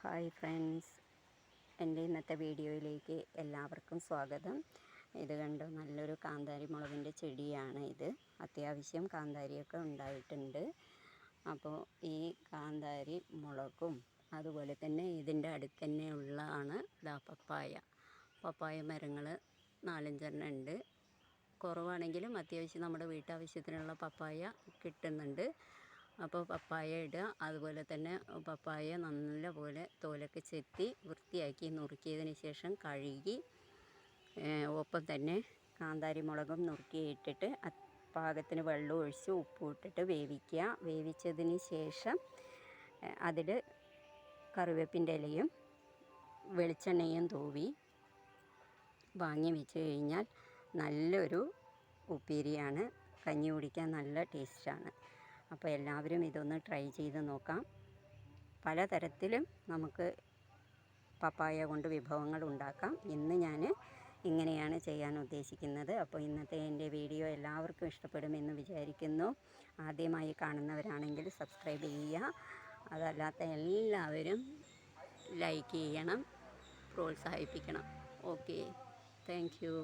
Hi friends, എൻ്റെ ഇന്നത്തെ വീഡിയോയിലേക്ക് എല്ലാവർക്കും സ്വാഗതം. ഇത് കണ്ടോ, നല്ലൊരു കാന്താരി മുളകിൻ്റെ ചെടിയാണ് ഇത്. അത്യാവശ്യം കാന്താരിയൊക്കെ ഉണ്ടായിട്ടുണ്ട്. അപ്പോൾ ഈ കാന്താരി മുളകും അതുപോലെ തന്നെ ഇതിൻ്റെ അടുത്ത് തന്നെ ഉള്ളതാണ് പപ്പായ മരങ്ങൾ 4-5 ഉണ്ട്. കുറവാണെങ്കിലും അത്യാവശ്യം നമ്മുടെ വീട്ടാവശ്യത്തിനുള്ള പപ്പായ കിട്ടുന്നുണ്ട്. അപ്പോൾ പപ്പായ ഇടുക. അതുപോലെ തന്നെ പപ്പായ നല്ലപോലെ തോലൊക്കെ ചെത്തി വൃത്തിയാക്കി നുറുക്കിയതിന് ശേഷം കഴുകി ഒപ്പം തന്നെ കാന്താരി മുളകും നുറുക്കിയിട്ടിട്ട് പാകത്തിന് വെള്ളം ഒഴിച്ച് ഉപ്പും ഇട്ടിട്ട് വേവിക്കുക. വേവിച്ചതിന് ശേഷം അതിൽ കറിവേപ്പിൻ്റെ ഇലയും വെളിച്ചെണ്ണയും തൂവി വാങ്ങി വെച്ച് കഴിഞ്ഞാൽ നല്ലൊരു ഉപ്പേരിയാണ്. കഞ്ഞി കുടിക്കാൻ നല്ല ടേസ്റ്റാണ്. അപ്പോൾ എല്ലാവരും ഇതൊന്ന് ട്രൈ ചെയ്ത് നോക്കാം. പലതരത്തിലും നമുക്ക് പപ്പായ കൊണ്ട് വിഭവങ്ങൾ ഉണ്ടാക്കാം. ഇന്ന് ഞാൻ ഇങ്ങനെയാണ് ചെയ്യാൻ ഉദ്ദേശിക്കുന്നത്. അപ്പോൾ ഇന്നത്തെ എൻ്റെ വീഡിയോ എല്ലാവർക്കും ഇഷ്ടപ്പെടുമെന്ന് വിചാരിക്കുന്നു. ആദ്യമായി കാണുന്നവരാണെങ്കിൽ സബ്സ്ക്രൈബ് ചെയ്യുക. അതല്ലാത്ത എല്ലാവരും ലൈക്ക് ചെയ്യണം, പ്രോത്സാഹിപ്പിക്കണം. Okay, thank you.